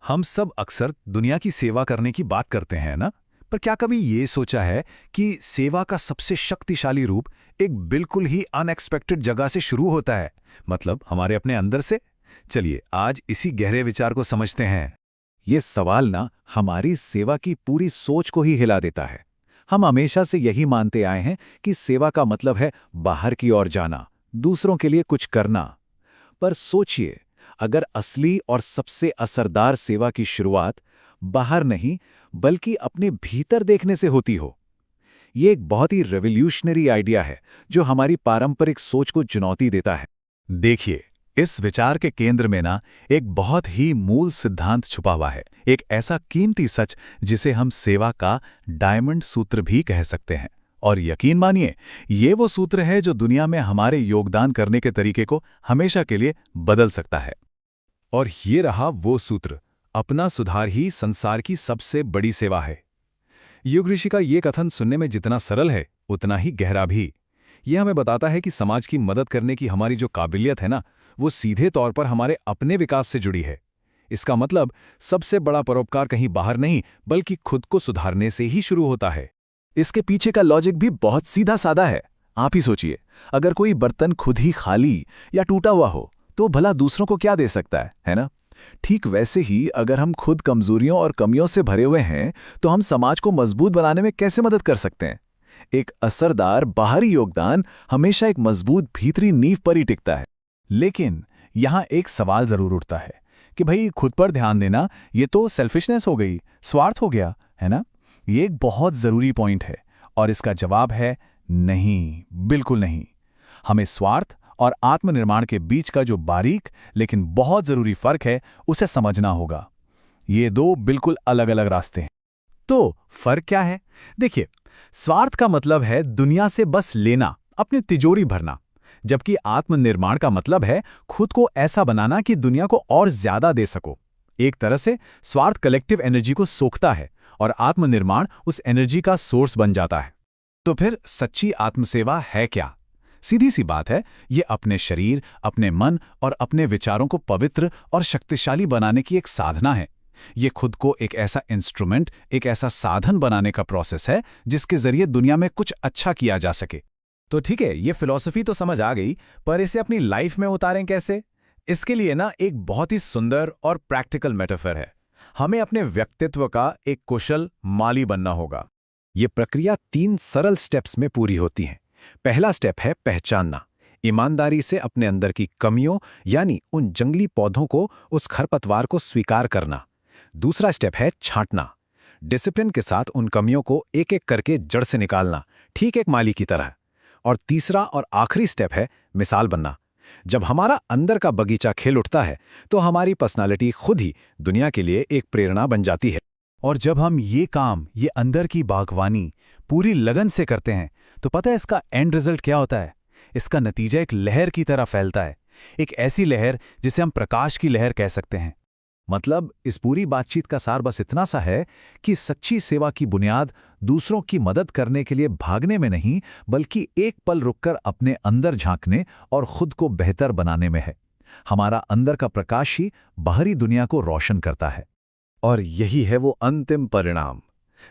हम सब अक्सर दुनिया की सेवा करने की बात करते हैं ना। पर क्या कभी ये सोचा है कि सेवा का सबसे शक्तिशाली रूप एक बिल्कुल ही अनएक्सपेक्टेड जगह से शुरू होता है, मतलब हमारे अपने अंदर से। चलिए आज इसी गहरे विचार को समझते हैं। ये सवाल ना हमारी सेवा की पूरी सोच को ही हिला देता है। हम हमेशा से यही मानते आए हैं कि सेवा का मतलब है बाहर की ओर जाना, दूसरों के लिए कुछ करना। पर सोचिए, अगर असली और सबसे असरदार सेवा की शुरुआत बाहर नहीं बल्कि अपने भीतर देखने से होती हो। ये एक बहुत ही रेवोल्यूशनरी आइडिया है जो हमारी पारंपरिक सोच को चुनौती देता है। देखिए, इस विचार के केंद्र में ना एक बहुत ही मूल सिद्धांत छुपा हुआ है, एक ऐसा कीमती सच जिसे हम सेवा का डायमंड सूत्र भी कह सकते हैं। और यकीन मानिए, ये वो सूत्र है जो दुनिया में हमारे योगदान करने के तरीके को हमेशा के लिए बदल सकता है। और ये रहा वो सूत्र, अपना सुधार ही संसार की सबसे बड़ी सेवा है। युग ऋषि का ये कथन सुनने में जितना सरल है उतना ही गहरा भी। यह हमें बताता है कि समाज की मदद करने की हमारी जो काबिलियत है ना, वो सीधे तौर पर हमारे अपने विकास से जुड़ी है। इसका मतलब सबसे बड़ा परोपकार कहीं बाहर नहीं बल्कि खुद को सुधारने से ही शुरू होता है। इसके पीछे का लॉजिक भी बहुत सीधा साधा है। आप ही सोचिए, अगर कोई बर्तन खुद ही खाली या टूटा हुआ हो तो भला दूसरों को क्या दे सकता है ना? ठीक वैसे ही अगर हम खुद कमजोरियों और कमियों से भरे हुए हैं तो हम समाज को मजबूत बनाने में कैसे मदद कर सकते हैं? एक असरदार बाहरी योगदान हमेशा एक मजबूत भीतरी नींव पर ही टिकता है। लेकिन यहाँ एक सवाल जरूर उठता है कि भाई खुद पर ध्यान देना ये तो सेल्फिशनेस हो गई, स्वार्थ हो गया, है ना? ये एक बहुत ज़रूरी पॉइंट है और इसका जवाब है नहीं, बिल्कुल नहीं। हमें स्वार्थ और आत्मनिर्माण के बीच का जो बारीक लेकिन बहुत ज़रूरी फर्क है उसे समझना होगा। ये दो बिल्कुल अलग अलग रास्ते हैं। तो फर्क क्या है? देखिए, स्वार्थ का मतलब है दुनिया से बस लेना, अपनी तिजोरी भरना, जबकि आत्मनिर्माण का मतलब है खुद को ऐसा बनाना कि दुनिया को और ज्यादा दे सको। एक तरह से स्वार्थ कलेक्टिव एनर्जी को सोखता है और आत्मनिर्माण उस एनर्जी का सोर्स बन जाता है। तो फिर सच्ची आत्मसेवा है क्या? सीधी सी बात है, ये अपने शरीर, अपने मन और अपने विचारों को पवित्र और शक्तिशाली बनाने की एक साधना है। ये खुद को एक ऐसा इंस्ट्रूमेंट, एक ऐसा साधन बनाने का प्रोसेस है जिसके जरिए दुनिया में कुछ अच्छा किया जा सके। तो ठीक है, ये फिलॉसफी तो समझ आ गई, पर इसे अपनी लाइफ में उतारें कैसे? इसके लिए ना एक बहुत ही सुंदर और प्रैक्टिकल मेटाफर है। हमें अपने व्यक्तित्व का एक कुशल माली बनना होगा। ये प्रक्रिया 3 सरल स्टेप्स में पूरी होती है। पहला स्टेप है पहचानना, ईमानदारी से अपने अंदर की कमियों यानी उन जंगली पौधों को, उस खरपतवार को स्वीकार करना। दूसरा स्टेप है छांटना, डिसिप्लिन के साथ उन कमियों को एक एक करके जड़ से निकालना, ठीक एक माली की तरह। और तीसरा और आखिरी स्टेप है मिसाल बनना। जब हमारा अंदर का बगीचा खिल उठता है तो हमारी पर्सनालिटी खुद ही दुनिया के लिए एक प्रेरणा बन जाती है। और जब हम ये काम, ये अंदर की बागवानी पूरी लगन से करते हैं तो पता है इसका एंड रिजल्ट क्या होता है? इसका नतीजा एक लहर की तरह फैलता है, एक ऐसी लहर जिसे हम प्रकाश की लहर कह सकते हैं। मतलब इस पूरी बातचीत का सार बस इतना सा है कि सच्ची सेवा की बुनियाद दूसरों की मदद करने के लिए भागने में नहीं बल्कि एक पल रुककर अपने अंदर झांकने और खुद को बेहतर बनाने में है। हमारा अंदर का प्रकाश ही बाहरी दुनिया को रोशन करता है। और यही है वो अंतिम परिणाम।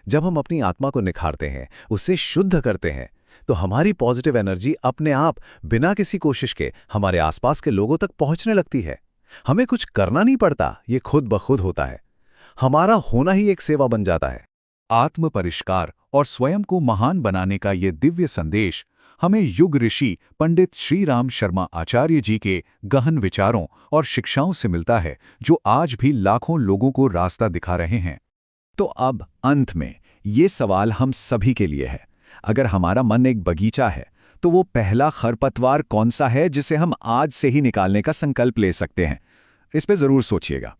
जब हम अपनी आत्मा को निखारते हैं, उसे शुद्ध करते हैं, तो हमारी पॉजिटिव एनर्जी अपने आप बिना किसी कोशिश के हमारे आसपास के लोगों तक पहुंचने लगती है। हमें कुछ करना नहीं पड़ता, ये खुद ब खुद होता है। हमारा होना ही एक सेवा बन जाता है। आत्म परिष्कार और स्वयं को महान बनाने का ये दिव्य संदेश हमें युग ऋषि पंडित श्री राम शर्मा आचार्य जी के गहन विचारों और शिक्षाओं से मिलता है, जो आज भी लाखों लोगों को रास्ता दिखा रहे हैं। तो अब अंत में ये सवाल हम सभी के लिए है। अगर हमारा मन एक बगीचा है तो वो पहला खरपतवार कौन सा है जिसे हम आज से ही निकालने का संकल्प ले सकते हैं? इस पे जरूर सोचिएगा।